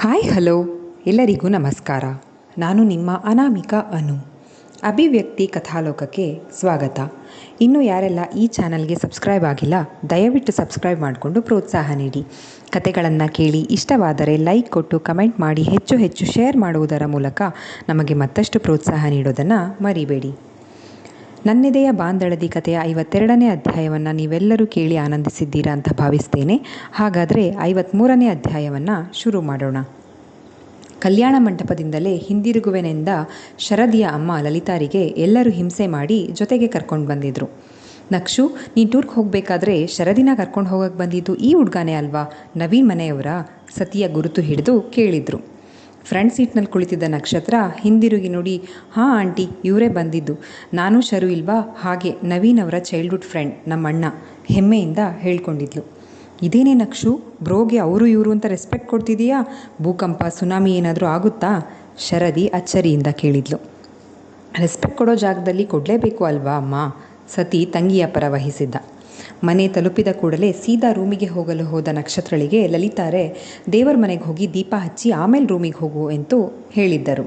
Hi hello ಎಲ್ಲರಿಗೂ ನಮಸ್ಕಾರ. ನಾನು ನಿಮ್ಮ ಅನಾಮಿಕಾ ಅನು. ಅಭಿವ್ಯಕ್ತಿ ಕಥಾಲೋಕಕ್ಕೆ ಸ್ವಾಗತ. ಇನ್ನೂ ಯಾರೆಲ್ಲ ಈ ಚಾನಲ್ಗೆ ಸಬ್ಸ್ಕ್ರೈಬ್ ಆಗಿಲ್ಲ, ದಯವಿಟ್ಟು ಸಬ್ಸ್ಕ್ರೈಬ್ ಮಾಡಿಕೊಂಡು ಪ್ರೋತ್ಸಾಹ ನೀಡಿ. ಕತೆಗಳನ್ನು ಕೇಳಿ ಇಷ್ಟವಾದರೆ ಲೈಕ್ ಕೊಟ್ಟು ಕಮೆಂಟ್ ಮಾಡಿ ಹೆಚ್ಚು ಹೆಚ್ಚು ಶೇರ್ ಮಾಡುವುದರ ಮೂಲಕ ನಮಗೆ ಮತ್ತಷ್ಟು ಪ್ರೋತ್ಸಾಹ ನೀಡೋದನ್ನು ಮರಿಬೇಡಿ. ನನ್ನೆದೆಯ ಬಾಂದಳದಿ ಕಥೆಯ 52ನೇ ಅಧ್ಯಾಯವನ್ನು ನೀವೆಲ್ಲರೂ ಕೇಳಿ ಆನಂದಿಸಿದ್ದೀರಾ ಅಂತ ಭಾವಿಸ್ತೇನೆ. ಹಾಗಾದರೆ 53ನೇ ಅಧ್ಯಾಯವನ್ನು ಶುರು ಮಾಡೋಣ. ಕಲ್ಯಾಣ ಮಂಟಪದಿಂದಲೇ ಹಿಂದಿರುಗುವೆನೆಂದ ಶರದಿಯ ಅಮ್ಮ ಲಲಿತಾರಿಗೆ ಎಲ್ಲರೂ ಹಿಂಸೆ ಮಾಡಿ ಜೊತೆಗೆ ಕರ್ಕೊಂಡು ಬಂದಿದ್ರು. ನಕ್ಷು, ನೀನು ಟೂರ್ಗೆ ಹೋಗಬೇಕಾದ್ರೆ ಶರದಿನ ಕರ್ಕೊಂಡು ಹೋಗಕ್ಕೆ ಬಂದಿದ್ದು ಈ ಹುಡ್ಗಾನೇ ಅಲ್ವಾ, ನವೀನ್ ಮನೆಯವರ? ಸತಿಯ ಗುರುತು ಹಿಡಿದು ಕೇಳಿದರು. ಫ್ರಂಟ್ ಸೀಟ್ನಲ್ಲಿ ಕುಳಿತಿದ್ದ ನಕ್ಷತ್ರ ಹಿಂದಿರುಗಿ ನೋಡಿ, ಹಾಂ ಆಂಟಿ, ಇವರೇ ಬಂದಿದ್ದು. ನಾನು ಶರು ಇಲ್ವಾ, ಹಾಗೆ ನವೀನ್ ಅವರ ಚೈಲ್ಡ್ಹುಡ್ ಫ್ರೆಂಡ್, ನಮ್ಮಣ್ಣ, ಹೆಮ್ಮೆಯಿಂದ ಹೇಳ್ಕೊಂಡಿದ್ಲು. ಇದೇನೇ ನಕ್ಷು, ಬ್ರೋಗೆ ಅವರು ಇವರು ಅಂತ ರೆಸ್ಪೆಕ್ಟ್ ಕೊಡ್ತಿದೀಯಾ? ಭೂಕಂಪ ಸುನಾಮಿ ಏನಾದರೂ ಆಗುತ್ತಾ? ಶರದಿ ಅಚ್ಚರಿಯಿಂದ ಕೇಳಿದ್ಲು. ರೆಸ್ಪೆಕ್ಟ್ ಕೊಡೋ ಜಾಗದಲ್ಲಿ ಕೊಡಲೇಬೇಕು ಅಲ್ವಾ ಅಮ್ಮ? ಸತಿ ತಂಗಿಯ ಪರ ವಹಿಸಿದ್ದ. ಮನೆ ತಲುಪಿದ ಕೂಡಲೇ ಸೀದಾ ರೂಮಿಗೆ ಹೋಗಲು ಹೋದ ನಕ್ಷತ್ರಳಿಗೆ ಲಲಿತಾರೆ ದೇವರ ಮನೆಗೆ ಹೋಗಿ ದೀಪ ಹಚ್ಚಿ ಆಮೇಲೆ ರೂಮಿಗೆ ಹೋಗು ಎಂದು ಹೇಳಿದ್ದರು.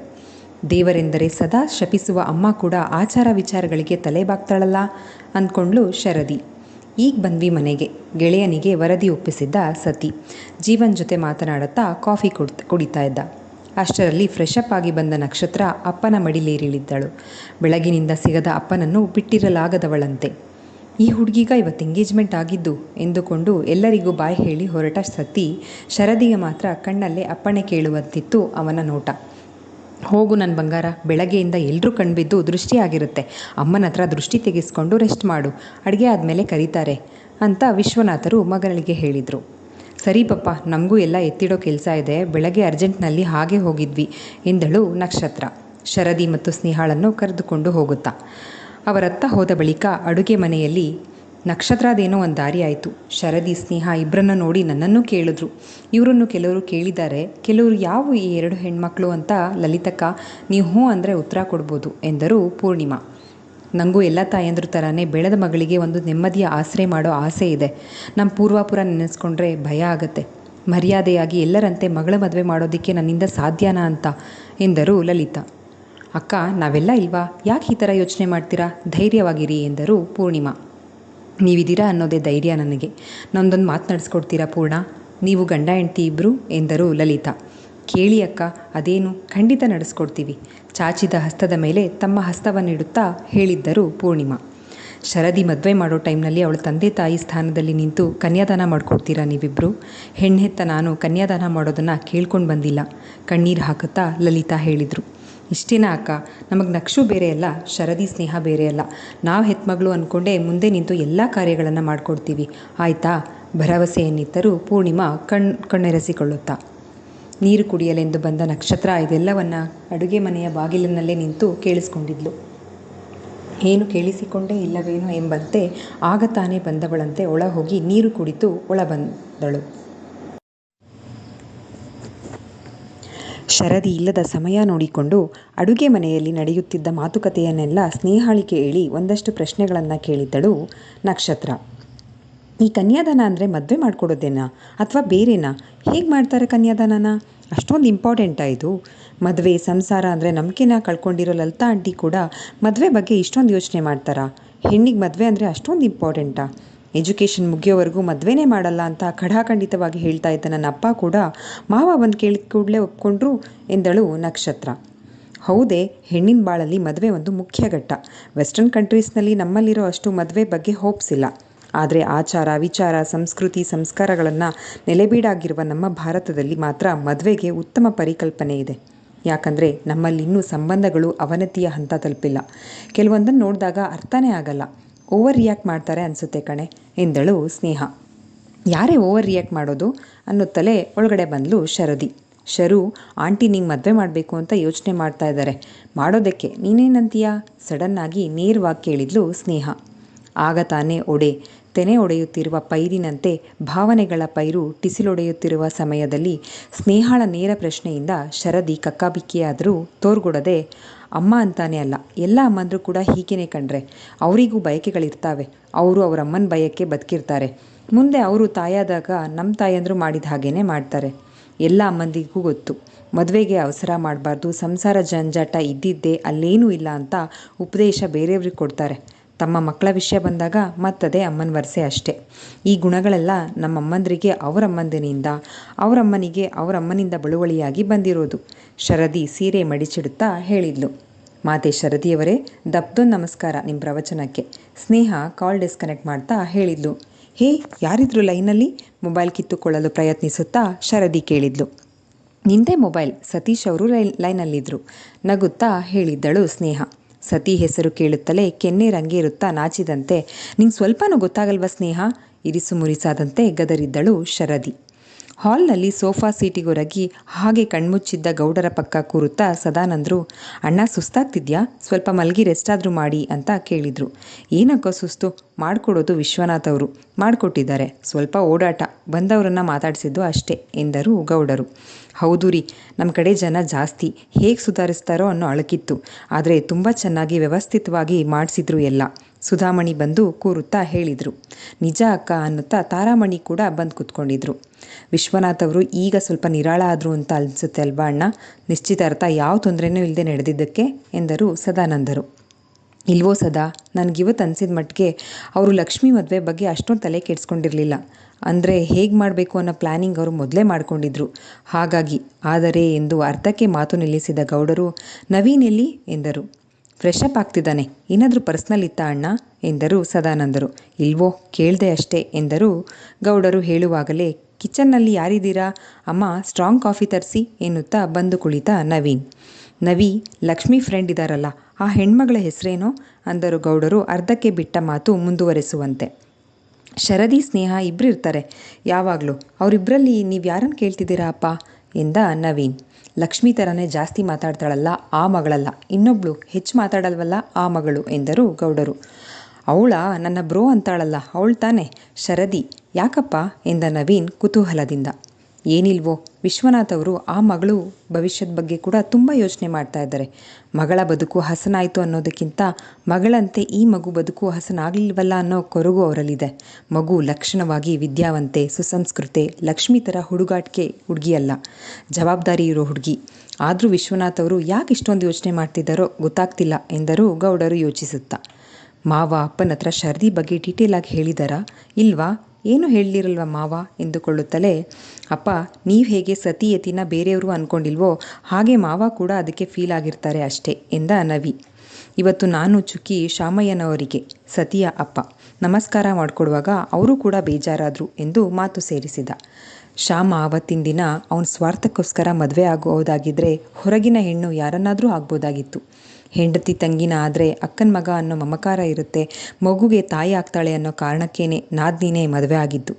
ದೇವರೆಂದರೆ ಸದಾ ಶಪಿಸುವ ಅಮ್ಮ ಕೂಡ ಆಚಾರ ವಿಚಾರಗಳಿಗೆ ತಲೆ ಬಾಗ್ತಾಳಲ್ಲ ಅಂದ್ಕೊಂಡ್ಲು ಶರದಿ. ಈಗ ಬಂದ್ವಿ ಮನೆಗೆ, ಗೆಳೆಯನಿಗೆ ವರದಿ ಒಪ್ಪಿಸಿದ್ದ ಸತಿ ಜೀವನ್ ಜೊತೆ ಮಾತನಾಡುತ್ತಾ ಕಾಫಿ ಕುಡಿತಾ ಇದ್ದ. ಅಷ್ಟರಲ್ಲಿ ಫ್ರೆಶ್ ಅಪ್ ಆಗಿ ಬಂದ ನಕ್ಷತ್ರ ಅಪ್ಪನ ಮಡಿಲೇರಿಳಿದ್ದಳು. ಬೆಳಗಿನಿಂದ ಸಿಗದ ಅಪ್ಪನನ್ನು ಬಿಟ್ಟಿರಲಾಗದವಳಂತೆ. ಈ ಹುಡುಗಿಗ ಇವತ್ತು ಎಂಗೇಜ್ಮೆಂಟ್ ಆಗಿದ್ದು ಎಂದುಕೊಂಡು ಎಲ್ಲರಿಗೂ ಬಾಯಿ ಹೇಳಿ ಹೊರಟ ಸತಿ ಶರದಿಗೆ ಮಾತ್ರ ಕಣ್ಣಲ್ಲೇ ಅಪ್ಪಣೆ ಕೇಳುವಂತಿತ್ತು ಅವನ ನೋಟ. ಹೋಗು ನನ್ನ ಬಂಗಾರ, ಬೆಳಗ್ಗೆಯಿಂದ ಎಲ್ಲರೂ ಕಣ್ಬಿದ್ದು ದೃಷ್ಟಿಯಾಗಿರುತ್ತೆ. ಅಮ್ಮನ ಹತ್ರ ದೃಷ್ಟಿ ತೆಗೆಸ್ಕೊಂಡು ರೆಸ್ಟ್ ಮಾಡು, ಅಡುಗೆ ಆದಮೇಲೆ ಕರೀತಾರೆ ಅಂತ ವಿಶ್ವನಾಥರು ಮಗಳಿಗೆ ಹೇಳಿದರು. ಸರಿ ಪಪ್ಪ, ನಮಗೂ ಎಲ್ಲ ಎತ್ತಿಡೋ ಕೆಲಸ ಇದೆ, ಬೆಳಗ್ಗೆ ಅರ್ಜೆಂಟ್ನಲ್ಲಿ ಹಾಗೆ ಹೋಗಿದ್ವಿ ಎಂದಳು ನಕ್ಷತ್ರ ಶರದಿ ಮತ್ತು ಸ್ನೇಹಾಳನ್ನು ಕರೆದುಕೊಂಡು ಹೋಗುತ್ತಾ. ಅವರತ್ತ ಹೋದ ಬಳಿಕ ಅಡುಗೆ ಮನೆಯಲ್ಲಿ ನಕ್ಷತ್ರದೇನೋ ಒಂದು ದಾರಿ ಆಯಿತು. ಶರದಿ ಸ್ನೇಹ ಇಬ್ಬರನ್ನು ನೋಡಿ ನನ್ನನ್ನು ಕೇಳಿದ್ರು. ಇವರನ್ನು ಕೆಲವರು ಕೇಳಿದ್ದಾರೆ, ಕೆಲವರು ಯಾವ ಈ ಎರಡು ಹೆಣ್ಮಕ್ಳು ಅಂತ. ಲಲಿತಕ್ಕ, ನೀವು ಹ್ಞೂ ಅಂದರೆ ಉತ್ತರ ಕೊಡ್ಬೋದು ಎಂದರು ಪೂರ್ಣಿಮಾ. ನನಗೂ ಎಲ್ಲ ತಾಯಂದ್ರ ಥರನೇ ಬೆಳೆದ ಮಗಳಿಗೆ ಒಂದು ನೆಮ್ಮದಿಯ ಆಸರೆ ಮಾಡೋ ಆಸೆ ಇದೆ. ನಮ್ಮ ಪೂರ್ವಾಪುರ ನೆನೆಸ್ಕೊಂಡ್ರೆ ಭಯ ಆಗುತ್ತೆ. ಮರ್ಯಾದೆಯಾಗಿ ಎಲ್ಲರಂತೆ ಮಗಳ ಮದುವೆ ಮಾಡೋದಕ್ಕೆ ನನ್ನಿಂದ ಸಾಧ್ಯನಾ ಅಂತ ಎಂದರು ಲಲಿತಾ. ಅಕ್ಕ, ನಾವೆಲ್ಲ ಇಲ್ವಾ, ಯಾಕೆ ಈ ಥರ ಯೋಚನೆ ಮಾಡ್ತೀರಾ, ಧೈರ್ಯವಾಗಿರಿ ಎಂದರು ಪೂರ್ಣಿಮಾ. ನೀವಿದ್ದೀರಾ ಅನ್ನೋದೇ ಧೈರ್ಯ ನನಗೆ. ನಮ್ಮದೊಂದು ಮಾತು ನಡೆಸ್ಕೊಡ್ತೀರಾ ಪೂರ್ಣ, ನೀವು ಗಂಡ ಹೆಂಡ್ತಿ ಇಬ್ಬರು ಎಂದರು ಲಲಿತಾ. ಕೇಳಿ ಅಕ್ಕ, ಅದೇನು, ಖಂಡಿತ ನಡೆಸ್ಕೊಡ್ತೀವಿ, ಚಾಚಿದ ಹಸ್ತದ ಮೇಲೆ ತಮ್ಮ ಹಸ್ತವನ್ನಿಡುತ್ತಾ ಹೇಳಿದ್ದರು ಪೂರ್ಣಿಮಾ. ಶರದಿ ಮದುವೆ ಮಾಡೋ ಟೈಮ್ನಲ್ಲಿ ಅವಳ ತಂದೆ ತಾಯಿ ಸ್ಥಾನದಲ್ಲಿ ನಿಂತು ಕನ್ಯಾದಾನ ಮಾಡಿಕೊಡ್ತೀರಾ ನೀವಿಬ್ಬರು? ಹೆಣ್ಣೆತ್ತ ನಾನು ಕನ್ಯಾದಾನ ಮಾಡೋದನ್ನು ಕೇಳ್ಕೊಂಡು ಬಂದಿಲ್ಲ, ಕಣ್ಣೀರು ಹಾಕುತ್ತಾ ಲಲಿತಾ ಹೇಳಿದರು. ಇಷ್ಟೇನಾ ಅಕ್ಕ, ನಮಗೆ ನಕ್ಷು ಬೇರೆ ಅಲ್ಲ, ಶರದಿ ಸ್ನೇಹ ಬೇರೆ ಅಲ್ಲ. ನಾವು ಹೆತ್ಮಗಳು ಅಂದ್ಕೊಂಡೇ ಮುಂದೆ ನಿಂತು ಎಲ್ಲ ಕಾರ್ಯಗಳನ್ನು ಮಾಡಿಕೊಡ್ತೀವಿ, ಆಯಿತಾ? ಭರವಸೆಯನ್ನಿತ್ತರು ಪೂರ್ಣಿಮಾ ಕಣ್ಣೆರೆಸಿಕೊಳ್ಳುತ್ತಾ. ನೀರು ಕುಡಿಯಲೆಂದು ಬಂದ ನಕ್ಷತ್ರ ಇದೆಲ್ಲವನ್ನು ಅಡುಗೆ ಮನೆಯ ಬಾಗಿಲಿನಲ್ಲೇ ನಿಂತು ಕೇಳಿಸ್ಕೊಂಡಿದ್ಲು. ಏನು ಕೇಳಿಸಿಕೊಂಡೇ ಇಲ್ಲವೇನೋ ಎಂಬಂತೆ ಆಗ ತಾನೇ ಬಂದವಳಂತೆ ಒಳ ಹೋಗಿ ನೀರು ಕುಡಿತು ಒಳ ಬಂದಳು. ಶರದಿ ಇಲ್ಲದ ಸಮಯ ನೋಡಿಕೊಂಡು ಅಡುಗೆ ಮನೆಯಲ್ಲಿ ನಡೆಯುತ್ತಿದ್ದ ಮಾತುಕತೆಯನ್ನೆಲ್ಲ ಸ್ನೇಹಾಳಿಗೆ ಹೇಳಿ ಒಂದಷ್ಟು ಪ್ರಶ್ನೆಗಳನ್ನು ಕೇಳಿದ್ದಳು ನಕ್ಷತ್ರ. ಈ ಕನ್ಯಾದಾನ ಅಂದರೆ ಮದುವೆ ಮಾಡಿಕೊಡೋದೇನಾ ಅಥವಾ ಬೇರೆನಾ? ಹೇಗೆ ಮಾಡ್ತಾರೆ ಕನ್ಯಾದಾನನ? ಅಷ್ಟೊಂದು ಇಂಪಾರ್ಟೆಂಟಾ ಇದು? ಮದುವೆ ಸಂಸಾರ ಅಂದರೆ ನಂಬಿಕೆನ ಕಳ್ಕೊಂಡಿರೋ ಲಲಿತಾ ಆಂಟಿ ಕೂಡ ಮದುವೆ ಬಗ್ಗೆ ಇಷ್ಟೊಂದು ಯೋಚನೆ ಮಾಡ್ತಾರಾ? ಹೆಣ್ಣಿಗೆ ಮದುವೆ ಅಂದರೆ ಅಷ್ಟೊಂದು ಇಂಪಾರ್ಟೆಂಟಾ? ಎಜುಕೇಷನ್ ಮುಗಿಯೋವರೆಗೂ ಮದುವೆನೇ ಮಾಡಲ್ಲ ಅಂತ ಖಡಾಖಂಡಿತವಾಗಿ ಹೇಳ್ತಾ ಇದ್ದ ನನ್ನ ಅಪ್ಪ ಕೂಡ ಮಾವ ಬಂದು ಕೇಳಿದ ಕೂಡಲೇ ಒಪ್ಕೊಂಡ್ರು ಎಂದಳು ನಕ್ಷತ್ರ. ಹೌದೇ, ಹೆಣ್ಣಿನ ಬಾಳಲ್ಲಿ ಮದುವೆ ಒಂದು ಮುಖ್ಯ ಘಟ್ಟ. ವೆಸ್ಟರ್ನ್ ಕಂಟ್ರೀಸ್ನಲ್ಲಿ ನಮ್ಮಲ್ಲಿರೋ ಅಷ್ಟು ಮದುವೆ ಬಗ್ಗೆ ಹೋಪ್ಸ್ ಇಲ್ಲ. ಆದರೆ ಆಚಾರ ವಿಚಾರ ಸಂಸ್ಕೃತಿ ಸಂಸ್ಕಾರಗಳನ್ನು ನೆಲೆಬೀಡಾಗಿರುವ ನಮ್ಮ ಭಾರತದಲ್ಲಿ ಮಾತ್ರ ಮದುವೆಗೆ ಉತ್ತಮ ಪರಿಕಲ್ಪನೆ ಇದೆ. ಯಾಕಂದರೆ ನಮ್ಮಲ್ಲಿ ಇನ್ನೂ ಸಂಬಂಧಗಳು ಅವನತಿಯ ಹಂತ ತಲುಪಿಲ್ಲ. ಕೆಲವೊಂದನ್ನು ನೋಡಿದಾಗ ಅರ್ಥನೇ ಆಗಲ್ಲ, ಓವರ್ ರಿಯಾಕ್ಟ್ ಮಾಡ್ತಾರೆ ಅನಿಸುತ್ತೆ ಕಣೆ ಎಂದಳು ಸ್ನೇಹ. ಯಾರೇ ಓವರ್ ರಿಯಾಕ್ಟ್ ಮಾಡೋದು ಅನ್ನುತ್ತಲೇ ಒಳಗಡೆ ಬಂದಳು ಶರದಿ. ಶರು, ಆಂಟಿ ನಿಂಗೆ ಮದುವೆ ಮಾಡಬೇಕು ಅಂತ ಯೋಚನೆ ಮಾಡ್ತಾ ಇದ್ದಾರೆ, ಮಾಡೋದಕ್ಕೆ ನೀನೇನಂತೀಯಾ? ಸಡನ್ನಾಗಿ ನೇರವಾಗಿ ಕೇಳಿದ್ಲು ಸ್ನೇಹ. ಆಗ ತಾನೇ ತೆನೆ ಒಡೆಯುತ್ತಿರುವ ಪೈರಿನಂತೆ ಭಾವನೆಗಳ ಪೈರು ಟಿಸಿಲೊಡೆಯುತ್ತಿರುವ ಸಮಯದಲ್ಲಿ ಸ್ನೇಹಾಳ ನೇರ ಪ್ರಶ್ನೆಯಿಂದ ಶರದಿ ಕಕ್ಕಾಬಿಕ್ಕಿಯಾದರೂ ತೋರ್ಗೊಡದೆ, ಅಮ್ಮ ಅಂತಾನೆ ಅಲ್ಲ, ಎಲ್ಲ ಅಮ್ಮಂದರೂ ಕೂಡ ಹೀಗೇನೆ ಕಂಡ್ರೆ. ಅವರಿಗೂ ಬಯಕೆಗಳಿರ್ತಾವೆ, ಅವರು ಅವರಮ್ಮನ ಬಯಕೆ ಬದುಕಿರ್ತಾರೆ. ಮುಂದೆ ಅವರು ತಾಯಾದಾಗ ನಮ್ಮ ತಾಯಂದರು ಮಾಡಿದ ಹಾಗೇ ಮಾಡ್ತಾರೆ. ಎಲ್ಲ ಅಮ್ಮಂದಿಗೂ ಗೊತ್ತು. ಮದುವೆಗೆ ಅವಸರ ಮಾಡಬಾರ್ದು, ಸಂಸಾರ ಜಂಜಾಟ ಇದ್ದಿದ್ದೇ ಅಲ್ಲೇನೂ ಇಲ್ಲ ಅಂತ ಉಪದೇಶ ಬೇರೆಯವ್ರಿಗೆ ಕೊಡ್ತಾರೆ. ತಮ್ಮ ಮಕ್ಕಳ ವಿಷಯ ಬಂದಾಗ ಮತ್ತದೇ ಅಮ್ಮನ ವರಸೆ ಅಷ್ಟೆ. ಈ ಗುಣಗಳೆಲ್ಲ ನಮ್ಮಮ್ಮಂದ್ರಿಗೆ ಅವರಮ್ಮಂದಿನಿಂದ, ಅವರಮ್ಮನಿಗೆ ಅವರಮ್ಮನಿಂದ ಬಳುವಳಿಯಾಗಿ ಬಂದಿರೋದು. ಶರದಿ ಸೀರೆ ಮಡಿಚಿಡುತ್ತಾ ಹೇಳಿದ್ಲು. ಮಾತೆ ಶರದಿಯವರೇ, ದಪ್ಪದೊಂದು ನಮಸ್ಕಾರ ನಿಮ್ಮ ಪ್ರವಚನಕ್ಕೆ. ಸ್ನೇಹ ಕಾಲ್ ಡಿಸ್ಕನೆಕ್ಟ್ ಮಾಡ್ತಾ ಹೇಳಿದ್ಲು. ಹೇ, ಯಾರಿದ್ರು ಲೈನಲ್ಲಿ? ಮೊಬೈಲ್ ಕಿತ್ತುಕೊಳ್ಳಲು ಪ್ರಯತ್ನಿಸುತ್ತಾ ಶರದಿ ಕೇಳಿದ್ಲು. ನಿಂದೇ ಮೊಬೈಲ್, ಸತೀಶ್ ಅವರು ಲೈನಲ್ಲಿದ್ದರು. ನಗುತ್ತಾ ಹೇಳಿದ್ದಳು ಸ್ನೇಹ. ಸತಿ ಹೆಸರು ಕೇಳುತ್ತಲೇ ಕೆನ್ನೆ ರಂಗೇರುತ್ತಾ ನಾಚಿದಂತೆ, ನಿಂಗೆ ಸ್ವಲ್ಪನೂ ಗೊತ್ತಾಗಲ್ವ ಸ್ನೇಹ? ಇರಿಸು ಮುರಿಸಾದಂತೆ ಗದರಿದ್ದಳು ಶರದಿ. ಹಾಲ್ನಲ್ಲಿ ಸೋಫಾ ಸೀಟಿಗೊರಗಿ ಹಾಗೆ ಕಣ್ಮುಚ್ಚಿದ್ದ ಗೌಡರ ಪಕ್ಕ ಕೂರುತ್ತಾ ಸದಾನಂದರು, ಅಣ್ಣ ಸುಸ್ತಾಗ್ತಿದ್ಯಾ? ಸ್ವಲ್ಪ ಮಲಗಿ ರೆಸ್ಟ್ ಆದರೂ ಮಾಡಿ ಅಂತ ಕೇಳಿದರು. ಏನಕ್ಕೋ ಸುಸ್ತು? ಮಾಡಿಕೊಡೋದು ವಿಶ್ವನಾಥ್ ಅವರು ಮಾಡಿಕೊಟ್ಟಿದ್ದಾರೆ. ಸ್ವಲ್ಪ ಓಡಾಟ, ಬಂದವರನ್ನು ಮಾತಾಡಿಸಿದ್ದು ಅಷ್ಟೇ ಎಂದರು ಗೌಡರು. ಹೌದು ರೀ, ನಮ್ಮ ಕಡೆ ಜನ ಜಾಸ್ತಿ, ಹೇಗೆ ಸುಧಾರಿಸ್ತಾರೋ ಅನ್ನೋ ಅಳಕಿತ್ತು. ಆದರೆ ತುಂಬ ಚೆನ್ನಾಗಿ ವ್ಯವಸ್ಥಿತವಾಗಿ ಮಾಡಿಸಿದ್ರು ಎಲ್ಲ. ಸುಧಾಮಣಿ ಬಂದು ಕೂರುತ್ತಾ ಹೇಳಿದರು. ನಿಜ ಅಕ್ಕ ಅನ್ನುತ್ತಾ ತಾರಾಮಣಿ ಕೂಡ ಬಂದು ಕೂತ್ಕೊಂಡಿದ್ರು. ವಿಶ್ವನಾಥ್ ಅವರು ಈಗ ಸ್ವಲ್ಪ ನಿರಾಳ ಆದರು ಅಂತ ಅನಿಸುತ್ತೆ ಅಲ್ವಾ ಅಣ್ಣ? ನಿಶ್ಚಿತಾರ್ಥ ಯಾವ ತೊಂದರೆನೂ ಇಲ್ಲದೆ ನಡೆದಿದ್ದಕ್ಕೆ ಎಂದರು ಸದಾನಂದರು. ಇಲ್ವೋ ಸದಾ, ನನಗಿವತ್ತು ಅನಿಸಿದ ಮಟ್ಟಿಗೆ ಅವರು ಲಕ್ಷ್ಮಿ ಮದುವೆ ಬಗ್ಗೆ ಅಷ್ಟೊಂದು ತಲೆ ಕೆಡಿಸ್ಕೊಂಡಿರಲಿಲ್ಲ. ಅಂದರೆ ಹೇಗೆ ಮಾಡಬೇಕು ಅನ್ನೋ ಪ್ಲ್ಯಾನಿಂಗ್ ಅವರು ಮೊದಲೇ ಮಾಡ್ಕೊಂಡಿದ್ರು. ಹಾಗಾಗಿ ಆದರೆ ಎಂದು ಅರ್ಧಕ್ಕೆ ಮಾತು ನಿಲ್ಲಿಸಿದ ಗೌಡರು, ನವೀನ್ ಎಲ್ಲಿ ಎಂದರು. ಫ್ರೆಶ್ ಅಪ್ ಆಗ್ತಿದ್ದಾನೆ. ಏನಾದರೂ ಪರ್ಸ್ನಲ್ ಇತ್ತಾ ಅಣ್ಣ ಎಂದರು ಸದಾನಂದರು. ಇಲ್ವೋ, ಕೇಳಿದೆ ಅಷ್ಟೇ ಎಂದರು ಗೌಡರು. ಹೇಳುವಾಗಲೇ, ಕಿಚನ್ನಲ್ಲಿ ಯಾರಿದ್ದೀರಾ? ಅಮ್ಮ ಸ್ಟ್ರಾಂಗ್ ಕಾಫಿ ತರಿಸಿ ಎನ್ನುತ್ತಾ ಬಂದು ಕುಳಿತ ನವೀನ್. ನವಿ, ಲಕ್ಷ್ಮಿ ಫ್ರೆಂಡ್ ಇದ್ದಾರಲ್ಲ, ಆ ಹೆಣ್ಮಗಳ ಹೆಸರೇನೋ ಅಂದರು ಗೌಡರು ಅರ್ಧಕ್ಕೆ ಬಿಟ್ಟ ಮಾತು ಮುಂದುವರೆಸುವಂತೆ. ಶರದಿ ಸ್ನೇಹ ಇಬ್ಬರು ಇರ್ತಾರೆ ಯಾವಾಗಲೂ. ಅವರಿಬ್ಬರಲ್ಲಿ ನೀವು ಯಾರನ್ನು ಕೇಳ್ತಿದ್ದೀರಾ ಅಪ್ಪ ಎಂದ ನವೀನ್. ಲಕ್ಷ್ಮಿ ಥರನೇ ಜಾಸ್ತಿ ಮಾತಾಡ್ತಾಳಲ್ಲ ಆ ಮಗಳಲ್ಲ, ಇನ್ನೊಬ್ಳು ಹೆಚ್ಚು ಮಾತಾಡಲ್ವಲ್ಲ ಆ ಮಗಳು ಎಂದರು ಗೌಡರು. ಅವಳ ನನ್ನ ಬ್ರೋ ಅಂತಾಳಲ್ಲ ಅವಳು ತಾನೆ ಶರದಿ? ಯಾಕಪ್ಪ ಎಂದ ನವೀನ್ ಕುತೂಹಲದಿಂದ. ಏನಿಲ್ವೋ, ವಿಶ್ವನಾಥ್ ಅವರು ಆ ಮಗಳು ಭವಿಷ್ಯದ ಬಗ್ಗೆ ಕೂಡ ತುಂಬ ಯೋಚನೆ ಮಾಡ್ತಾ ಇದ್ದಾರೆ. ಮಗಳ ಬದುಕು ಹಸನಾಯಿತು ಅನ್ನೋದಕ್ಕಿಂತ ಮಗಳಂತೆ ಈ ಮಗು ಬದುಕು ಹಸನಾಗಲಿಲ್ವಲ್ಲ ಅನ್ನೋ ಕೊರಗು ಅವರಲ್ಲಿದೆ. ಮಗು ಲಕ್ಷಣವಾಗಿ ವಿದ್ಯಾವಂತೆ, ಸುಸಂಸ್ಕೃತೆ, ಲಕ್ಷ್ಮಿ ಥರ ಹುಡುಗಾಟಿಕೆ ಹುಡುಗಿಯಲ್ಲ, ಜವಾಬ್ದಾರಿ ಇರೋ ಹುಡುಗಿ. ಆದರೂ ವಿಶ್ವನಾಥ್ ಅವರು ಯಾಕೆ ಇಷ್ಟೊಂದು ಯೋಚನೆ ಮಾಡ್ತಿದ್ದಾರೋ ಗೊತ್ತಾಗ್ತಿಲ್ಲ ಎಂದರು ಗೌಡರು ಯೋಚಿಸುತ್ತಾ. ಮಾವ ಅಪ್ಪನ ಹತ್ರ ಶರದಿ ಬಗ್ಗೆ ಡೀಟೇಲಾಗಿ ಹೇಳಿದಾರಾ? ಇಲ್ವಾ? ಏನು ಹೇಳಲಿರಲ್ವ ಮಾವ ಎಂದುಕೊಳ್ಳುತ್ತಲೇ, ಅಪ್ಪ ನೀವು ಹೇಗೆ ಸತಿಯತಿನ ಬೇರೆಯವರು ಅಂದ್ಕೊಂಡಿಲ್ವೋ ಹಾಗೆ ಮಾವ ಕೂಡ ಅದಕ್ಕೆ ಫೀಲ್ ಆಗಿರ್ತಾರೆ ಅಷ್ಟೇ ಎಂದ ನವಿ. ಇವತ್ತು ನಾನು ಚುಕ್ಕಿ ಶಾಮಯ್ಯನವರಿಗೆ, ಸತಿಯ ಅಪ್ಪ, ನಮಸ್ಕಾರ ಮಾಡಿಕೊಡುವಾಗ ಅವರು ಕೂಡ ಬೇಜಾರಾದರು ಎಂದು ಮಾತು ಸೇರಿಸಿದ. ಶ್ಯಾಮ ಆವತ್ತಿನ ದಿನ ಅವನ ಸ್ವಾರ್ಥಕ್ಕೋಸ್ಕರ ಮದುವೆ ಆಗೋದಾಗಿದ್ದರೆ ಹೊರಗಿನ ಹೆಣ್ಣು ಯಾರನ್ನಾದರೂ ಆಗ್ಬೋದಾಗಿತ್ತು. ಹೆಂಡತಿ ತಂಗಿನ ಆದರೆ ಅಕ್ಕನ ಮಗ ಅನ್ನೋ ಮಮಕಾರ ಇರುತ್ತೆ, ಮಗುಗೆ ತಾಯಿ ಆಗ್ತಾಳೆ ಅನ್ನೋ ಕಾರಣಕ್ಕೇನೆ ನಾದ್ನಿನೇ ಮದುವೆ ಆಗಿದ್ದು.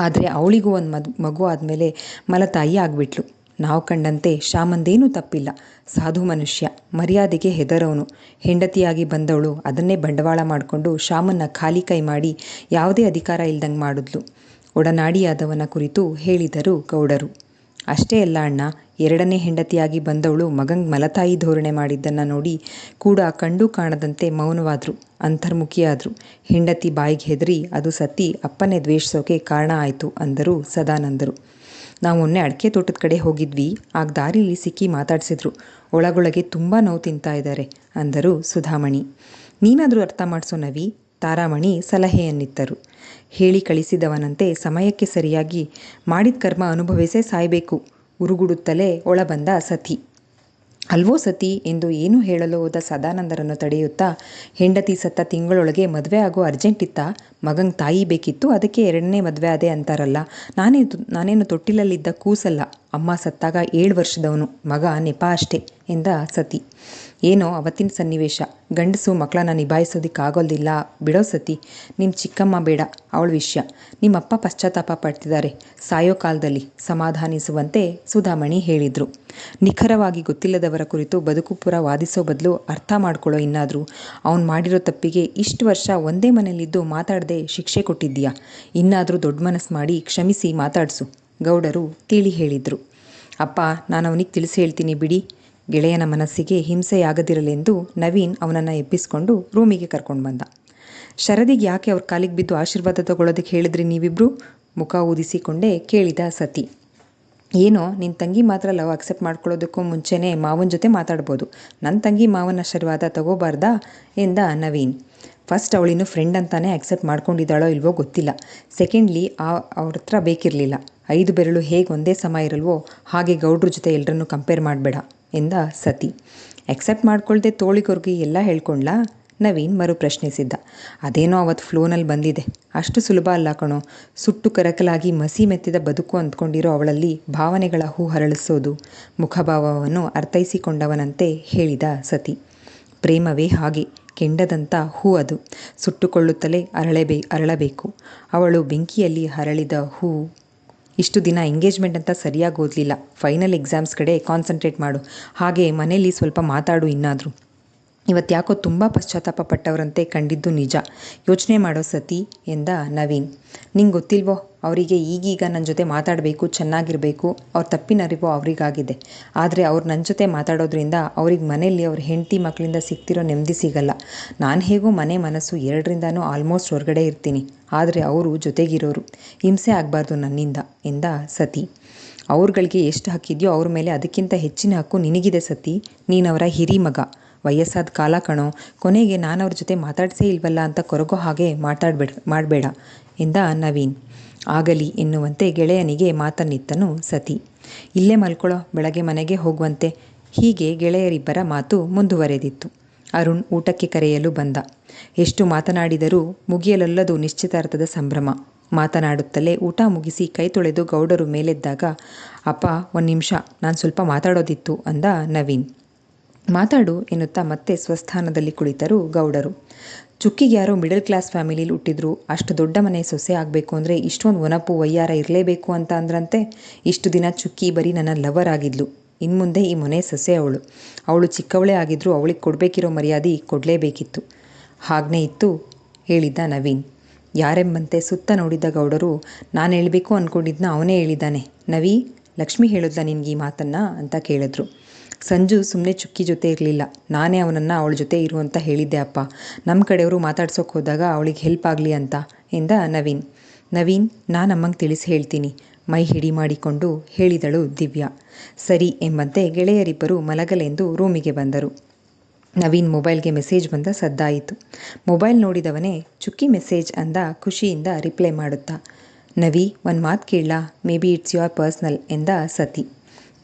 ಆದರೆ ಅವಳಿಗೂ ಒಂದು ಮಗು ಆದಮೇಲೆ ಮಲತಾಯಿ ಆಗಿಬಿಟ್ಲು. ನಾವು ಕಂಡಂತೆ ಶ್ಯಾಮಂದೇನೂ ತಪ್ಪಿಲ್ಲ. ಸಾಧು ಮನುಷ್ಯ, ಮರ್ಯಾದೆಗೆ ಹೆದರೋನು. ಹೆಂಡತಿಯಾಗಿ ಬಂದವಳು ಅದನ್ನೇ ಬಂಡವಾಳ ಮಾಡಿಕೊಂಡು ಶ್ಯಾಮನ್ನ ಖಾಲಿ ಕೈ ಮಾಡಿ ಯಾವುದೇ ಅಧಿಕಾರ ಇಲ್ದಂಗೆ ಮಾಡಿದ್ಲು. ಒಡನಾಡಿಯಾದವನ ಕುರಿತು ಹೇಳಿದರು ಗೌಡರು. ಅಷ್ಟೇ ಅಲ್ಲ ಅಣ್ಣ, ಎರಡನೇ ಹೆಂಡತಿಯಾಗಿ ಬಂದವಳು ಮಗಂಗೆ ಮಲತಾಯಿ ಧೋರಣೆ ಮಾಡಿದ್ದನ್ನು ನೋಡಿ ಕೂಡ ಕಂಡು ಕಾಣದಂತೆ ಮೌನವಾದರು, ಅಂತರ್ಮುಖಿಯಾದರು. ಹೆಂಡತಿ ಬಾಯಿಗೆ ಹೆದರಿ ಅದು ಸತಿ ಅಪ್ಪನೇ ದ್ವೇಷಿಸೋಕೆ ಕಾರಣ ಆಯಿತು ಅಂದರು ಸದಾನಂದರು. ನಾವು ಮೊನ್ನೆ ಅಡಿಕೆ ತೋಟದ ಕಡೆ ಹೋಗಿದ್ವಿ, ಆಗ ದಾರಿಲಿ ಸಿಕ್ಕಿ ಮಾತಾಡಿಸಿದ್ರು. ಒಳಗೊಳಗೆ ತುಂಬ ನೋವು ತಿಂತಾ ಇದ್ದಾರೆ ಅಂದರು ಸುಧಾಮಣಿ. ನೀನಾದರೂ ಅರ್ಥ ಮಾಡಿಸೋ ನವಿ, ತಾರಾಮಣಿ ಸಲಹೆಯನ್ನಿತ್ತರು. ಹೇಳಿ ಕಳಿಸಿದವನಂತೆ ಸಮಯಕ್ಕೆ ಸರಿಯಾಗಿ ಮಾಡಿದ ಕರ್ಮ ಅನುಭವಿಸೇ ಸಾಯಬೇಕು ಉರುಗುಡುತ್ತಲೇ ಒಳಬಂದ ಸತಿ. ಅಲ್ವೋ ಸತಿ ಎಂದು ಏನು ಹೇಳಲು ಹೋದ ಸದಾನಂದರನ್ನು ತಡೆಯುತ್ತಾ, ಹೆಂಡತಿ ಸತ್ತ ತಿಂಗಳೊಳಗೆ ಮದುವೆ ಆಗೋ ಅರ್ಜೆಂಟ್ ಇತ್ತಾ? ಮಗಂಗೆ ತಾಯಿ ಬೇಕಿತ್ತು, ಅದಕ್ಕೆ ಎರಡನೇ ಮದುವೆ ಅದೇ ಅಂತಾರಲ್ಲ. ನಾನೇನು ತೊಟ್ಟಿಲಲ್ಲಿದ್ದ ಕೂಸಲ್ಲ, ಅಮ್ಮ ಸತ್ತಾಗ 7 ವರ್ಷದವನು, ಮಗ ನೆಪ ಅಷ್ಟೇ ಎಂದ ಸತಿ. ಏನೋ ಅವತ್ತಿನ ಸನ್ನಿವೇಶ, ಗಂಡಸು ಮಕ್ಕಳನ್ನ ನಿಭಾಯಿಸೋದಕ್ಕಾಗೋದಿಲ್ಲ ಬಿಡೋ ಸತಿ. ನಿಮ್ಮ ಚಿಕ್ಕಮ್ಮ ಬೇಡ, ಅವಳ ವಿಷಯ. ನಿಮ್ಮಪ್ಪ ಪಶ್ಚಾತ್ತಾಪ ಪಡ್ತಿದ್ದಾರೆ ಸಾಯೋ ಕಾಲದಲ್ಲಿ ಸಮಾಧಾನಿಸುವಂತೆ ಸುಧಾಮಣಿ ಹೇಳಿದರು. ನಿಖರವಾಗಿ ಗೊತ್ತಿಲ್ಲದವರ ಕುರಿತು ಬದುಕು ಪುರ ವಾದಿಸೋ ಬದಲು ಅರ್ಥ ಮಾಡ್ಕೊಳ್ಳೋ ಇನ್ನಾದರೂ. ಅವನು ಮಾಡಿರೋ ತಪ್ಪಿಗೆ ಇಷ್ಟು ವರ್ಷ ಒಂದೇ ಮನೇಲಿದ್ದು ಮಾತಾಡದೆ ಶಿಕ್ಷೆ ಕೊಟ್ಟಿದ್ದೀಯಾ? ಇನ್ನಾದರೂ ದೊಡ್ಡ ಮನಸ್ಸು ಮಾಡಿ ಕ್ಷಮಿಸಿ ಮಾತಾಡಿಸು ಗೌಡರು ತಿಳಿ ಹೇಳಿದರು. ಅಪ್ಪ, ನಾನು ಅವನಿಗೆ ತಿಳಿಸಿ ಹೇಳ್ತೀನಿ ಬಿಡಿ. ಗೆಳೆಯನ ಮನಸ್ಸಿಗೆ ಹಿಂಸೆಯಾಗದಿರಲೆಂದು ನವೀನ್ ಅವನನ್ನು ಎಬ್ಬಿಸಿಕೊಂಡು ರೂಮಿಗೆ ಕರ್ಕೊಂಡು ಬಂದ. ಶರದಿಗೆ ಯಾಕೆ ಅವ್ರ ಕಾಲಿಗೆ ಬಿದ್ದು ಆಶೀರ್ವಾದ ತಗೊಳ್ಳೋದಕ್ಕೆ ಹೇಳಿದ್ರಿ ನೀವಿಬ್ರು? ಮುಖ ಊದಿಸಿಕೊಂಡೇ ಕೇಳಿದ ಸತಿ. ಏನೋ ನಿನ್ನ ತಂಗಿ ಮಾತ್ರ ಲವ್ ಅಕ್ಸೆಪ್ಟ್ ಮಾಡ್ಕೊಳ್ಳೋದಕ್ಕೂ ಮುಂಚೆನೇ ಮಾವನ ಜೊತೆ ಮಾತಾಡ್ಬೋದು, ನನ್ನ ತಂಗಿ ಮಾವನ ಆಶೀರ್ವಾದ ತಗೋಬಾರ್ದಾ ಎಂದ ನವೀನ್. ಫಸ್ಟ್ ಅವಳಿನ್ನು ಫ್ರೆಂಡ್ ಅಂತಾನೆ ಆಕ್ಸೆಪ್ಟ್ ಮಾಡ್ಕೊಂಡಿದ್ದಾಳೋ ಇಲ್ವೋ ಗೊತ್ತಿಲ್ಲ. ಸೆಕೆಂಡ್ಲಿ ಅವ್ರ ಹತ್ರ ಬೇಕಿರಲಿಲ್ಲ. 5 ಬೆರಳು ಹೇಗೆ ಒಂದೇ ಸಮ ಇರಲ್ವೋ ಹಾಗೆ ಗೌಡ್ರ ಜೊತೆ ಎಲ್ಲರನ್ನೂ ಕಂಪೇರ್ ಮಾಡಬೇಡ ಎಂದ ಸತಿ. ಆಕ್ಸೆಪ್ಟ್ ಮಾಡ್ಕೊಳ್ದೆ ತೋಳಿಗೊರ್ಗಿ ಎಲ್ಲ ಹೇಳ್ಕೊಂಡ್ಲಾ? ನವೀನ್ ಮರು ಪ್ರಶ್ನಿಸಿದ್ದ. ಅದೇನೋ ಅವತ್ತು ಫ್ಲೋನಲ್ಲಿ ಬಂದಿದೆ, ಅಷ್ಟು ಸುಲಭ ಅಲ್ಲ ಕಣೋ. ಸುಟ್ಟು ಕರಕಲಾಗಿ ಮಸಿ ಮೆತ್ತಿದ ಬದುಕು ಅಂದ್ಕೊಂಡಿರೋ ಅವಳಲ್ಲಿ ಭಾವನೆಗಳ ಹೂ ಹರಳಿಸೋದು, ಮುಖಭಾವವನ್ನು ಅರ್ಥೈಸಿಕೊಂಡವನಂತೆ ಹೇಳಿದ ಸತಿ. ಪ್ರೇಮವೇ ಹಾಗೆ, ಕೆಂಡದಂಥ ಹೂ ಅದು, ಸುಟ್ಟುಕೊಳ್ಳುತ್ತಲೇ ಅರಳಬೇಕು. ಅವಳು ಬೆಂಕಿಯಲ್ಲಿ ಹರಳಿದ ಹೂ. ಇಷ್ಟು ದಿನ ಎಂಗೇಜ್ಮೆಂಟ್ ಅಂತ ಸರಿಯಾಗಿ ಓದಲಿಲ್ಲ, ಫೈನಲ್ ಎಕ್ಸಾಮ್ಸ್ ಕಡೆ ಕಾನ್ಸಂಟ್ರೇಟ್ ಮಾಡು, ಹಾಗೆ ಮನೇಲಿ ಸ್ವಲ್ಪ ಮಾತಾಡು ಇನ್ನಾದರೂ. ಇವತ್ತು ಯಾಕೋ ತುಂಬ ಪಶ್ಚಾತ್ತಾಪ ಪಟ್ಟವರಂತೆ ಕಂಡಿದ್ದು ನಿಜ, ಯೋಚನೆ ಮಾಡೋ ಸತಿ ಎಂದ ನವೀನ್. ನಿಂಗೆ ಗೊತ್ತಿಲ್ವೋ, ಅವರಿಗೆ ಈಗೀಗ ನನ್ನ ಜೊತೆ ಮಾತಾಡಬೇಕು, ಚೆನ್ನಾಗಿರಬೇಕು, ಅವ್ರ ತಪ್ಪಿನ ಅರಿವು ಅವರಿಗಾಗಿದೆ. ಆದರೆ ಅವ್ರು ನನ್ನ ಜೊತೆ ಮಾತಾಡೋದ್ರಿಂದ ಅವ್ರಿಗೆ ಮನೆಯಲ್ಲಿ ಅವ್ರ ಹೆಂಡತಿ ಮಕ್ಕಳಿಂದ ಸಿಗ್ತಿರೋ ನೆಮ್ಮದಿ ಸಿಗಲ್ಲ. ನಾನು ಹೇಗೋ ಮನೆ ಮನಸ್ಸು ಎರಡರಿಂದನೂ ಆಲ್ಮೋಸ್ಟ್ ಹೊರಗಡೆ ಇರ್ತೀನಿ, ಆದರೆ ಅವರು ಜೊತೆಗಿರೋರು, ಹಿಂಸೆ ಆಗಬಾರ್ದು ನನ್ನಿಂದ ಎಂದ ಸತಿ. ಅವ್ರುಗಳಿಗೆ ಎಷ್ಟು ಹಕ್ಕಿದೆಯೋ ಅವ್ರ ಮೇಲೆ ಅದಕ್ಕಿಂತ ಹೆಚ್ಚಿನ ಹಕ್ಕು ನಿನಗಿದೆ ಸತಿ, ನೀನವರ ಹಿರಿ ಮಗ. ವಯಸ್ಸಾದ ಕಾಲ ಕಣೋ, ಕೊನೆಗೆ ನಾನು ಅವ್ರ ಜೊತೆ ಮಾತಾಡ್ಸೇ ಇಲ್ವಲ್ಲ ಅಂತ ಕೊರಗೋ ಹಾಗೆ ಮಾಡಬೇಡ ಎಂದ ನವೀನ್. ಆಗಲಿ ಎನ್ನುವಂತೆ ಗೆಳೆಯನಿಗೆ ಮಾತನ್ನಿತ್ತನು ಸತಿ. ಇಲ್ಲೇ ಮಲ್ಕೊಳ್ಳೋ, ಬೆಳಗ್ಗೆ ಮನೆಗೆ ಹೋಗುವಂತೆ. ಹೀಗೆ ಗೆಳೆಯರಿಬ್ಬರ ಮಾತು ಮುಂದುವರೆದಿತ್ತು. ಅರುಣ್ ಊಟಕ್ಕೆ ಕರೆಯಲು ಬಂದ. ಎಷ್ಟು ಮಾತನಾಡಿದರೂ ಮುಗಿಯಲೊಲ್ಲದು ನಿಶ್ಚಿತಾರ್ಥದ ಸಂಭ್ರಮ. ಮಾತನಾಡುತ್ತಲೇ ಊಟ ಮುಗಿಸಿ ಕೈ ತೊಳೆದು ಗೌಡರು ಮೇಲೆದ್ದಾಗ, ಅಪ್ಪ ಒಂದು ನಿಮಿಷ, ನಾನು ಸ್ವಲ್ಪ ಮಾತಾಡೋದಿತ್ತು ಅಂದ ನವೀನ್. ಮಾತಾಡು ಎನ್ನುತ್ತಾ ಮತ್ತೆ ಸ್ವಸ್ಥಾನದಲ್ಲಿ ಕುಳಿತರು ಗೌಡರು. ಚುಕ್ಕಿಗೆ ಯಾರೋ ಮಿಡಲ್ ಕ್ಲಾಸ್ ಫ್ಯಾಮಿಲಿಲಿ ಹುಟ್ಟಿದ್ರು, ಅಷ್ಟು ದೊಡ್ಡ ಮನೆ ಸೊಸೆ ಆಗಬೇಕು ಅಂದರೆ ಇಷ್ಟೊಂದು ಒನಪು ವಯ್ಯಾರ ಇರಲೇಬೇಕು ಅಂತ ಅಂದ್ರಂತೆ. ಇಷ್ಟು ದಿನ ಚುಕ್ಕಿ ಬರೀ ನನ್ನ ಲವರ್ ಆಗಿದ್ಲು, ಇನ್ಮುಂದೆ ಈ ಮನೆ ಸೊಸೆ ಅವಳು ಚಿಕ್ಕವಳೇ ಆಗಿದ್ರೂ ಅವಳಿಗೆ ಕೊಡಬೇಕಿರೋ ಮರ್ಯಾದೆ ಕೊಡಲೇಬೇಕಿತ್ತು. ಹಾಗೇ ಇತ್ತು ಹೇಳಿದ್ದ ನವೀನ್. ಯಾರೆಂಬಂತೆ ಸುತ್ತ ನೋಡಿದ್ದ ಗೌಡರು, ನಾನು ಹೇಳಬೇಕು ಅಂದ್ಕೊಂಡಿದ್ನ ಅವನೇ ಹೇಳಿದ್ದಾನೆ. ನವಿ, ಲಕ್ಷ್ಮಿ ಹೇಳಿದ್ಲ ನಿನ್ಗೆ ಈ ಮಾತನ್ನು ಅಂತ ಕೇಳಿದ್ರು. ಸಂಜು ಸುಮ್ಮನೆ ಚುಕ್ಕಿ ಜೊತೆ ಇರಲಿಲ್ಲ, ನಾನೇ ಅವನನ್ನು ಅವಳ ಜೊತೆ ಇರು ಅಂತ ಹೇಳಿದ್ದೆ ಅಪ್ಪ. ನಮ್ಮ ಕಡೆಯವರು ಮಾತಾಡ್ಸೋಕೆ ಹೋದಾಗ ಅವಳಿಗೆ ಹೆಲ್ಪ್ ಆಗಲಿ ಅಂತ ಎಂದ ನವೀನ್, ನಾನು ಅಮ್ಮಂಗೆ ತಿಳಿಸಿ ಹೇಳ್ತೀನಿ, ಮೈ ಹಿಡಿ ಮಾಡಿಕೊಂಡು ಹೇಳಿದಳು ದಿವ್ಯಾ. ಸರಿ ಎಂಬಂತೆ ಗೆಳೆಯರಿಬ್ಬರು ಮಲಗಲೆಂದು ರೂಮಿಗೆ ಬಂದರು. ನವೀನ್ ಮೊಬೈಲ್ಗೆ ಮೆಸೇಜ್ ಬಂದ ಸದ್ದಾಯಿತು. ಮೊಬೈಲ್ ನೋಡಿದವನೇ ಚುಕ್ಕಿ ಮೆಸೇಜ್ ಅಂದ ಖುಷಿಯಿಂದ ರಿಪ್ಲೈ ಮಾಡುತ್ತಾ. ನವಿ, ಒಂದು ಮಾತು ಕೇಳಲಾ? Maybe it's your personal ಎಂದ ಸತಿ.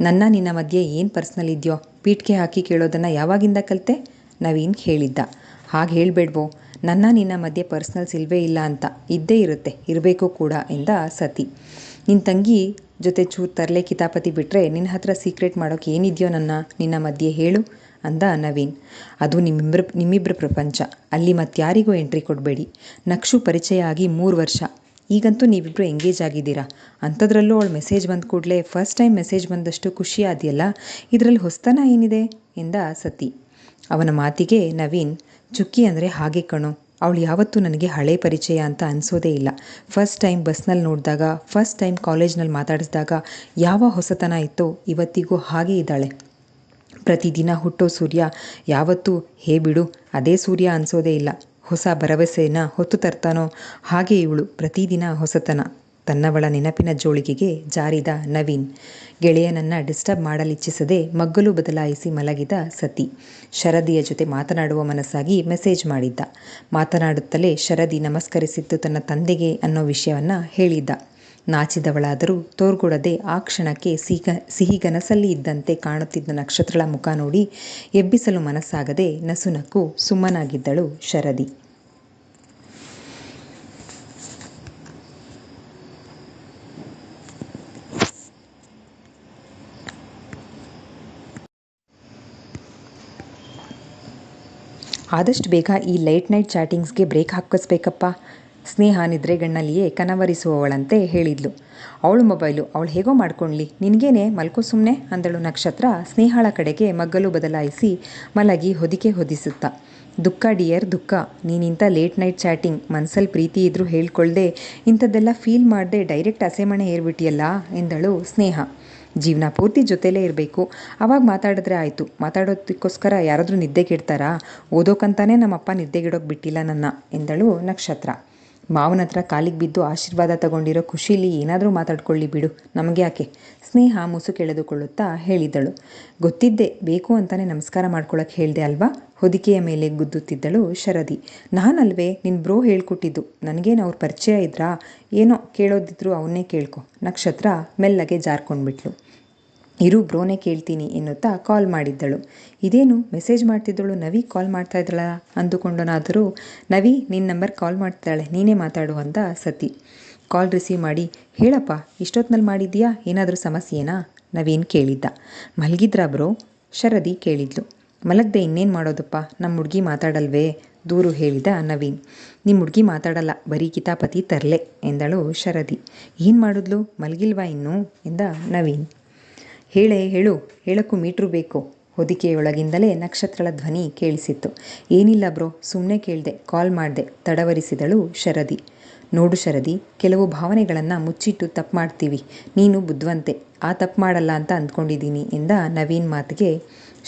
ನಿನ್ನ ಮಧ್ಯೆ ಏನು ಪರ್ಸ್ನಲ್ ಇದೆಯೋ ಪೀಠ್ಗೆ ಹಾಕಿ ಕೇಳೋದನ್ನು ಯಾವಾಗಿಂದ ಕಲಿತೆ? ನವೀನ್ ಹೇಳಿದ್ದ. ಹಾಗೆ ಹೇಳಬೇಡ್ವೋ, ನಿನ್ನ ಮಧ್ಯೆ ಪರ್ಸ್ನಲ್ಸ್ ಇಲ್ಲವೇ ಇಲ್ಲ ಅಂತ. ಇದ್ದೇ ಇರುತ್ತೆ, ಇರಬೇಕು ಕೂಡ ಎಂದ ಸತಿ. ನಿನ್ನ ತಂಗಿ ಜೊತೆ ಚೂರು ತರಲೆ ಕಿತಾಪತಿ ಬಿಟ್ಟರೆ ನಿನ್ನ ಹತ್ರ ಸೀಕ್ರೆಟ್ ಮಾಡೋಕೆ ಏನಿದೆಯೋ ನಿನ್ನ ಮಧ್ಯೆ ಹೇಳು ಅಂದ ನವೀನ್. ಅದು ನಿಮ್ಮಿಬ್ಬರ ಪ್ರಪಂಚ, ಅಲ್ಲಿ ಮತ್ತಾರಿಗೂ ಎಂಟ್ರಿ ಕೊಡಬೇಡಿ. ನಕ್ಷು ಪರಿಚಯ ಆಗಿ 3 ವರ್ಷ, ಈಗಂತೂ ನೀವಿಬ್ಬರು ಎಂಗೇಜ್ ಆಗಿದ್ದೀರಾ. ಅಂಥದ್ರಲ್ಲೂ ಅವಳು ಮೆಸೇಜ್ ಬಂದ ಕೂಡಲೇ ಫಸ್ಟ್ ಟೈಮ್ ಮೆಸೇಜ್ ಬಂದಷ್ಟು ಖುಷಿ ಆದೆಯಲ್ಲ, ಇದರಲ್ಲಿ ಹೊಸ್ತನ ಏನಿದೆ ಎಂದ ಸತಿ. ಅವನ ಮಾತಿಗೆ ನವೀನ್, ಚುಕ್ಕಿ ಅಂದರೆ ಹಾಗೆ ಕಣೋ, ಅವಳು ಯಾವತ್ತೂ ನನಗೆ ಹಳೆ ಪರಿಚಯ ಅಂತ ಅನಿಸೋದೇ ಇಲ್ಲ. ಫಸ್ಟ್ ಟೈಮ್ ಬಸ್ನಲ್ಲಿ ನೋಡಿದಾಗ, ಫಸ್ಟ್ ಟೈಮ್ ಕಾಲೇಜ್ನಲ್ಲಿ ಮಾತಾಡಿಸಿದಾಗ ಯಾವ ಹೊಸತನ ಇತ್ತೋ ಇವತ್ತಿಗೂ ಹಾಗೇ ಇದ್ದಾಳೆ. ಪ್ರತಿದಿನ ಹುಟ್ಟೋ ಸೂರ್ಯ ಯಾವತ್ತೂ ಹೇ ಬಿಡು ಅದೇ ಸೂರ್ಯ ಅನಿಸೋದೇ ಇಲ್ಲ. ಹೊಸ ಭರವಸೆನ ಹೊತ್ತು ತರ್ತಾನೋ ಹಾಗೆ ಇವಳು ಪ್ರತಿದಿನ ಹೊಸತನ. ತನ್ನವಳ ನೆನಪಿನ ಜೋಳಿಗೆಗೆ ಜಾರಿದ ನವೀನ್. ಗೆಳೆಯನನ್ನು ಡಿಸ್ಟರ್ಬ್ ಮಾಡಲಿಚ್ಛಿಸದೆ ಮಗ್ಗಲು ಬದಲಾಯಿಸಿ ಮಲಗಿದ ಸತಿ. ಶರದಿಯ ಜೊತೆ ಮಾತನಾಡುವ ಮನಸ್ಸಾಗಿ ಮೆಸೇಜ್ ಮಾಡಿದ್ದ. ಮಾತನಾಡುತ್ತಲೇ ಶರದಿ ನಮಸ್ಕರಿಸಿದ್ದು ತನ್ನ ತಂದೆಗೆ ಅನ್ನೋ ವಿಷಯವನ್ನು ಹೇಳಿದ್ದ. ನಾಚಿದವಳಾದರೂ ತೋರ್ಗೊಡದೆ ಆ ಕ್ಷಣಕ್ಕೆ ಸಿಹಿಗನಸಲ್ಲಿ ಇದ್ದಂತೆ ಕಾಣುತ್ತಿದ್ದ ನಕ್ಷತ್ರಳ ಮುಖ ನೋಡಿ ಎಬ್ಬಿಸಲು ಮನಸ್ಸಾಗದೆ ನಸುನಕ್ಕು ಸುಮ್ಮನಾಗಿದ್ದಳು ಶರದಿ. ಆದಷ್ಟು ಬೇಗ ಈ ಲೇಟ್ ನೈಟ್ ಚಾಟಿಂಗ್ಸ್ಗೆ ಬ್ರೇಕ್ ಹಾಕಿಸ್ಬೇಕಪ್ಪ. ಸ್ನೇಹ ನಿದ್ರೆಗಣ್ಣಲ್ಲಿಯೇ ಕನವರಿಸುವವಳಂತೆ ಹೇಳಿದ್ಲು. ಅವಳು ಮೊಬೈಲು ಅವಳು ಹೇಗೋ ಮಾಡ್ಕೊಳ್ಳಿ, ನಿನಗೇನೆ, ಮಲ್ಕೋ ಸುಮ್ಮನೆ ಅಂದಳು ನಕ್ಷತ್ರ ಸ್ನೇಹಳ ಕಡೆಗೆ ಮಗ್ಗಲು ಬದಲಾಯಿಸಿ ಮಲಗಿ ಹೊದಿಕೆ ಹೊದಿಸುತ್ತಾ. ದುಃಖ ಡಿಯರ್ ದುಃಖ, ನೀನಿಂಥ ಲೇಟ್ ನೈಟ್ ಚಾಟಿಂಗ್, ಮನಸ್ಸಲ್ಲಿ ಪ್ರೀತಿ ಇದ್ರೂ ಹೇಳ್ಕೊಳ್ದೆ ಇಂಥದ್ದೆಲ್ಲ ಫೀಲ್ ಮಾಡದೆ ಡೈರೆಕ್ಟ್ ಹಸೆಮಣೆ ಏರ್ಬಿಟ್ಟಿಯಲ್ಲ ಎಂದಳು ಸ್ನೇಹ. ಜೀವನ ಪೂರ್ತಿ ಜೊತೆಲೇ ಇರಬೇಕು, ಆವಾಗ ಮಾತಾಡಿದ್ರೆ ಆಯಿತು. ಮಾತಾಡೋದಕ್ಕೋಸ್ಕರ ಯಾರಾದರೂ ನಿದ್ದೆ ಕೆಡ್ತಾರಾ? ಓದೋಕ್ಕಂತಾನೆ ನಮ್ಮಪ್ಪ ನಿದ್ದೆಗೆಡೋಕೆ ಬಿಟ್ಟಿಲ್ಲ ಎಂದಳು ನಕ್ಷತ್ರ. ಮಾವನ ಹತ್ರ ಕಾಲಿಗೆ ಬಿದ್ದು ಆಶೀರ್ವಾದ ತಗೊಂಡಿರೋ ಖುಷೀಲಿ ಏನಾದರೂ ಮಾತಾಡ್ಕೊಳ್ಳಿ ಬಿಡು, ನಮಗೆ ಯಾಕೆ? ಸ್ನೇಹ ಮುಸುಕೆಳೆದುಕೊಳ್ಳುತ್ತಾ ಹೇಳಿದಳು. ಗೊತ್ತಿದ್ದೆ, ಬೇಕು ಅಂತಾನೆ ನಮಸ್ಕಾರ ಮಾಡ್ಕೊಳಕ್ಕೆ ಹೇಳಿದೆ ಅಲ್ವಾ? ಹೊದಿಕೆಯ ಮೇಲೆ ಗುದ್ದುತ್ತಿದ್ದಳು ಶರದಿ. ನಾನಲ್ವೇ, ನಿನ್ನ ಬ್ರೋ ಹೇಳ್ಕೊಟ್ಟಿದ್ದು. ನನಗೇನು ಅವ್ರ ಪರಿಚಯ ಇದ್ರಾ? ಏನೋ ಕೇಳೋದಿದ್ರು ಅವನ್ನೇ ಕೇಳ್ಕೊ. ನಕ್ಷತ್ರ ಮೆಲ್ಲಗೆ ಜಾರ್ಕೊಂಡ್ಬಿಟ್ಲು. ಇರು, ಬ್ರೋನೇ ಕೇಳ್ತೀನಿ ಎನ್ನುತ್ತಾ ಕಾಲ್ ಮಾಡಿದ್ದಳು. ಇದೇನು ಮೆಸೇಜ್ ಮಾಡ್ತಿದ್ದಳು, ನವಿ ಕಾಲ್ ಮಾಡ್ತಾ ಇದ್ದಳ ಅಂದುಕೊಂಡನಾದರೂ, ನವಿ ನಿನ್ನ ನಂಬರ್ ಕಾಲ್ ಮಾಡ್ತಾಳೆ, ನೀನೇ ಮಾತಾಡು ಅಂದ ಸತಿ. ಕಾಲ್ ರಿಸೀವ್ ಮಾಡಿ, ಹೇಳಪ್ಪ ಇಷ್ಟೊತ್ತಿನಲ್ಲಿ ಮಾಡಿದ್ದೀಯಾ, ಏನಾದರೂ ಸಮಸ್ಯೆನಾ? ನವೀನ್ ಕೇಳಿದ್ದ. ಮಲಗಿದ್ರಾ ಬ್ರೋ? ಶರದಿ ಕೇಳಿದ್ಲು. ಮಲಗದೆ ಇನ್ನೇನು ಮಾಡೋದಪ್ಪ, ನಮ್ಮ ಹುಡುಗಿ ಮಾತಾಡಲ್ವೇ? ದೂರು ಹೇಳಿದ ನವೀನ್. ನಿಮ್ಮ ಹುಡುಗಿ ಮಾತಾಡಲ್ಲ, ಬರೀ ಕಿತಾಪತಿ ತರಲೆ ಎಂದಳು ಶರದಿ. ಏನು ಮಾಡಿದ್ಲು, ಮಲಗಿಲ್ವಾ ಇನ್ನೂ ಎಂದ ನವೀನ್. ಹೇಳು, ಹೇಳಕ್ಕೂ ಮೀಟ್ರು ಬೇಕು. ಹೊದಿಕೆಯೊಳಗಿಂದಲೇ ನಕ್ಷತ್ರಳ ಧ್ವನಿ ಕೇಳಿಸಿತ್ತು. ಏನಿಲ್ಲ ಬ್ರೋ, ಸುಮ್ಮನೆ ಕೇಳಿದೆ, ಕಾಲ್ ಮಾಡಿದೆ ತಡವರಿಸಿದಳು ಶರದಿ. ನೋಡು ಶರದಿ, ಕೆಲವು ಭಾವನೆಗಳನ್ನು ಮುಚ್ಚಿಟ್ಟು ತಪ್ಪು ಮಾಡ್ತೀವಿ. ನೀನು ಬುದ್ಧಿವಂತೆ, ಆ ತಪ್ಪು ಮಾಡಲ್ಲ ಅಂತ ಅಂದ್ಕೊಂಡಿದ್ದೀನಿ ಎಂದ ನವೀನ್ ಮಾತಿಗೆ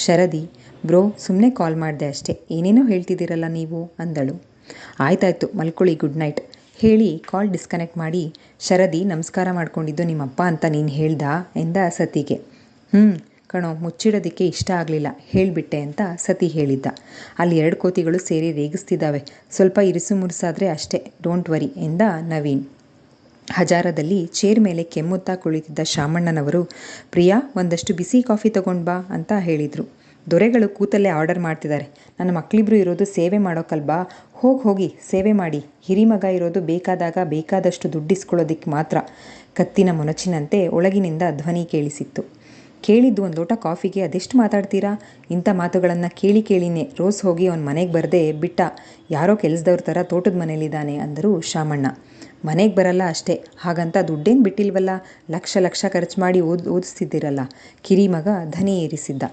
ಶರದಿ, ಬ್ರೋ ಸುಮ್ಮನೆ ಕಾಲ್ ಮಾಡಿದೆ ಅಷ್ಟೇ, ಏನೇನೋ ಹೇಳ್ತಿದ್ದೀರಲ್ಲ ನೀವು ಅಂದಳು. ಆಯ್ತಾಯ್ತು, ಮಲ್ಕೊಳ್ಳಿ, ಗುಡ್ ನೈಟ್ ಹೇಳಿ ಕಾಲ್ ಡಿಸ್ಕನೆಕ್ಟ್ ಮಾಡಿ, ಶರದಿ ನಮಸ್ಕಾರ ಮಾಡ್ಕೊಂಡಿದ್ದು ನಿಮ್ಮಪ್ಪ ಅಂತ ನೀನು ಹೇಳ್ದಾ ಎಂದ ಸತಿಗೆ. ಕಣೋ, ಮುಚ್ಚಿಡೋದಕ್ಕೆ ಇಷ್ಟ ಆಗಲಿಲ್ಲ, ಹೇಳಿಬಿಟ್ಟೆ ಅಂತ ಸತಿ ಹೇಳಿದ್ದ. ಅಲ್ಲಿ 2 ಕೋತಿಗಳು ಸೇರಿ ರೇಗಿಸ್ತಿದ್ದಾವೆ, ಸ್ವಲ್ಪ ಇರಿಸು ಮುರುಸಾದರೆ ಅಷ್ಟೇ, ಡೋಂಟ್ ವರಿ ಎಂದ ನವೀನ್. ಹಜಾರದಲ್ಲಿ ಚೇರ್ ಮೇಲೆ ಕೆಮ್ಮುತ್ತಾ ಕುಳಿತಿದ್ದ ಶಾಮಣ್ಣನವರು, ಪ್ರಿಯಾ ಒಂದಷ್ಟು ಬಿಸಿ ಕಾಫಿ ತಗೊಂಡು ಬಾ ಅಂತ ಹೇಳಿದರು. ದೊರೆಗಳು ಕೂತಲ್ಲೇ ಆರ್ಡರ್ ಮಾಡ್ತಿದ್ದಾರೆ, ನನ್ನ ಮಕ್ಕಳಿಬ್ರು ಇರೋದು ಸೇವೆ ಮಾಡೋಕ್ಕಲ್ಬಾ, ಹೋಗಿ ಸೇವೆ ಮಾಡಿ. ಹಿರಿಮಗ ಇರೋದು ಬೇಕಾದಾಗ ಬೇಕಾದಷ್ಟು ದುಡ್ಡಿಸ್ಕೊಳ್ಳೋದಿಕ್ಕೆ ಮಾತ್ರ. ಕತ್ತಿನ ಮೊನಚಿನಂತೆ ಒಳಗಿನಿಂದ ಧ್ವನಿ ಕೇಳಿಸಿತ್ತು. ಕೇಳಿದ್ದು 1 ಲೋಟ ಕಾಫಿಗೆ ಅದೆಷ್ಟು ಮಾತಾಡ್ತೀರಾ? ಇಂಥ ಮಾತುಗಳನ್ನು ಕೇಳಿನೇ ರೋಸ್ ಹೋಗಿ ಅವನ ಮನೆಗೆ ಬರದೆ ಬಿಟ್ಟ, ಯಾರೋ ಕೆಲಸದವ್ರ ಥರ ತೋಟದ ಮನೇಲಿದ್ದಾನೆ ಅಂದರು ಶಾಮಣ್ಣ. ಮನೆಗೆ ಬರಲ್ಲ ಅಷ್ಟೇ, ಹಾಗಂತ ದುಡ್ಡೇನು ಬಿಟ್ಟಿಲ್ವಲ್ಲ, ಲಕ್ಷ ಖರ್ಚು ಮಾಡಿ ಓದಿಸ್ತಿದ್ದೀರಲ್ಲ. ಕಿರಿಮಗ ಧನಿ ಏರಿಸಿದ್ದ.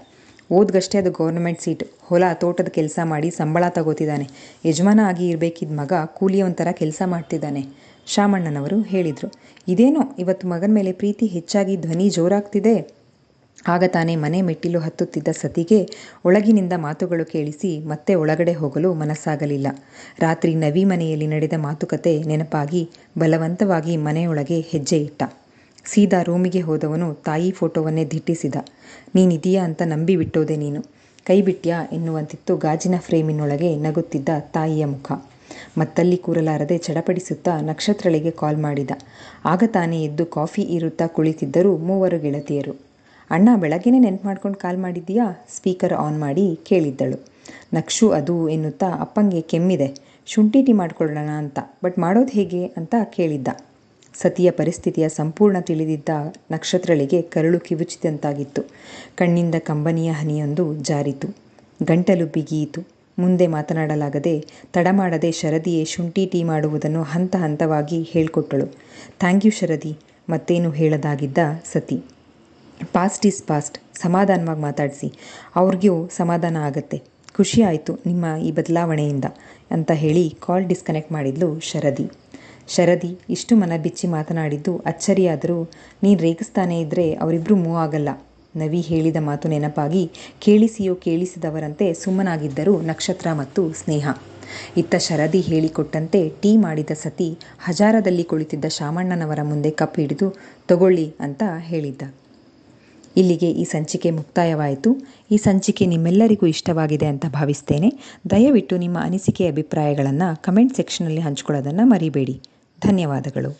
ಓದ್ಗಷ್ಟೇ ಅದು ಗೌರ್ಮೆಂಟ್ ಸೀಟ್, ಹೊಲ ತೋಟದ ಕೆಲಸ ಮಾಡಿ ಸಂಬಳ ತಗೋತಿದ್ದಾನೆ. ಯಜಮಾನ ಆಗಿ ಇರಬೇಕಿದ್ದ ಮಗ ಕೂಲಿಯವನ ಕೆಲಸ ಮಾಡ್ತಿದ್ದಾನೆ ಶಾಮಣ್ಣನವರು ಹೇಳಿದರು. ಇದೇನೋ ಇವತ್ತು ಮಗನ ಮೇಲೆ ಪ್ರೀತಿ ಹೆಚ್ಚಾಗಿ ಧ್ವನಿ ಜೋರಾಗ್ತಿದೆ. ಆಗ ತಾನೇ ಮನೆ ಮೆಟ್ಟಿಲು ಹತ್ತುತ್ತಿದ್ದ ಸತಿಗೆ ಒಳಗಿನಿಂದ ಮಾತುಗಳು ಕೇಳಿಸಿ ಮತ್ತೆ ಒಳಗಡೆ ಹೋಗಲು ಮನಸ್ಸಾಗಲಿಲ್ಲ. ರಾತ್ರಿ ನವಿ ಮನೆಯಲ್ಲಿ ನಡೆದ ಮಾತುಕತೆ ನೆನಪಾಗಿ ಬಲವಂತವಾಗಿ ಮನೆಯೊಳಗೆ ಹೆಜ್ಜೆ ಇಟ್ಟ. ಸೀದಾ ರೂಮಿಗೆ ಹೋದವನು ತಾಯಿ ಫೋಟೋವನ್ನೇ ದಿಟ್ಟಿಸಿದ. ನೀನಿದೀಯಾ ಅಂತ ನಂಬಿ ಬಿಟ್ಟೋದೆ ನೀನು, ಕೈ ಬಿಟ್ಯಾ ಎನ್ನುವಂತಿತ್ತು ಗಾಜಿನ ಫ್ರೇಮಿನೊಳಗೆ ನಗುತ್ತಿದ್ದ ತಾಯಿಯ ಮುಖ. ಮತ್ತಲ್ಲಿ ಕೂರಲಾರದೆ ಚಡಪಡಿಸುತ್ತಾ ನಕ್ಷತ್ರಳಿಗೆ ಕಾಲ್ ಮಾಡಿದ. ಆಗ ತಾನೇ ಎದ್ದು ಕಾಫಿ ಇರುತ್ತಾ ಕುಳಿತಿದ್ದರು 3 ಗೆಳತಿಯರು. ಅಣ್ಣ ಬೆಳಗ್ಗೆನೇ ನೆನ್ಪು ಮಾಡ್ಕೊಂಡು ಕಾಲ್ ಮಾಡಿದ್ದೀಯಾ? ಸ್ಪೀಕರ್ ಆನ್ ಮಾಡಿ ಕೇಳಿದ್ದಳು. ನಕ್ಷು ಅದು ಎನ್ನುತ್ತಾ, ಅಪ್ಪಂಗೆ ಕೆಮ್ಮಿದೆ, ಶುಂಠಿ ಟೀ ಮಾಡ್ಕೊಳ್ಳೋಣ ಅಂತ, ಬಟ್ ಮಾಡೋದು ಹೇಗೆ ಅಂತ ಕೇಳಿದ್ದ. ಸತಿಯ ಪರಿಸ್ಥಿತಿಯ ಸಂಪೂರ್ಣ ತಿಳಿದಿದ್ದ ನಕ್ಷತ್ರಳಿಗೆ ಕರುಳು ಕಿವುಚಿದಂತಾಗಿತ್ತು. ಕಣ್ಣಿಂದ ಕಂಬನಿಯ ಹನಿಯೊಂದು ಜಾರಿತು, ಗಂಟಲು ಬಿಗಿಯಿತು. ಮುಂದೆ ಮಾತನಾಡಲಾಗದೆ ತಡಮಾಡದೆ ಶರದಿಯೇ ಶುಂಠಿ ಟೀ ಮಾಡುವುದನ್ನು ಹಂತವಾಗಿ ಹೇಳಿಕೊಟ್ಟಳು. ಥ್ಯಾಂಕ್ ಯು ಶರದಿ, ಮತ್ತೇನು ಹೇಳದಾಗಿದ್ದ ಸತಿ. ಪಾಸ್ಟ್ ಈಸ್ ಪಾಸ್ಟ್, ಸಮಾಧಾನವಾಗಿ ಮಾತಾಡಿಸಿ, ಅವ್ರಿಗೂ ಸಮಾಧಾನ ಆಗತ್ತೆ. ಖುಷಿ ಆಯಿತು ನಿಮ್ಮ ಈ ಬದಲಾವಣೆಯಿಂದ ಅಂತ ಹೇಳಿ ಕಾಲ್ ಡಿಸ್ಕನೆಕ್ಟ್ ಮಾಡಿದ್ಲು ಶರದಿ ಇಷ್ಟು ಮನಬಿಚ್ಚಿ ಮಾತನಾಡಿದ್ದು ಅಚ್ಚರಿಯಾದರೂ, ನೀನು ರೇಗಿಸ್ತಾನೇ ಇದ್ದರೆ ಅವರಿಬ್ಬರೂ ಮೂವ್ ಆಗಲ್ಲ. ನವಿ ಹೇಳಿದ ಮಾತು ನೆನಪಾಗಿ ಕೇಳಿಸಿಯೋ ಕೇಳಿಸಿದವರಂತೆ ಸುಮ್ಮನಾಗಿದ್ದರು ನಕ್ಷತ್ರ ಮತ್ತು ಸ್ನೇಹ. ಇತ್ತ ಶರದಿ ಹೇಳಿಕೊಟ್ಟಂತೆ ಟೀ ಮಾಡಿದ ಸತಿ ಹಜಾರದಲ್ಲಿ ಕುಳಿತಿದ್ದ ಶಾಮಣ್ಣನವರ ಮುಂದೆ ಕಪ್ ಹಿಡಿದು ತಗೊಳ್ಳಿ ಅಂತ ಹೇಳಿದ್ದ. ಇಲ್ಲಿಗೆ ಈ ಸಂಚಿಕೆ ಮುಕ್ತಾಯವಾಯಿತು. ಈ ಸಂಚಿಕೆ ನಿಮ್ಮೆಲ್ಲರಿಗೂ ಇಷ್ಟವಾಗಿದೆ ಅಂತ ಭಾವಿಸ್ತೇನೆ. ದಯವಿಟ್ಟು ನಿಮ್ಮ ಅನಿಸಿಕೆ ಅಭಿಪ್ರಾಯಗಳನ್ನು ಕಮೆಂಟ್ ಸೆಕ್ಷನಲ್ಲಿ ಹಂಚ್ಕೊಳ್ಳೋದನ್ನು ಮರಿಬೇಡಿ. ಧನ್ಯವಾದಗಳು.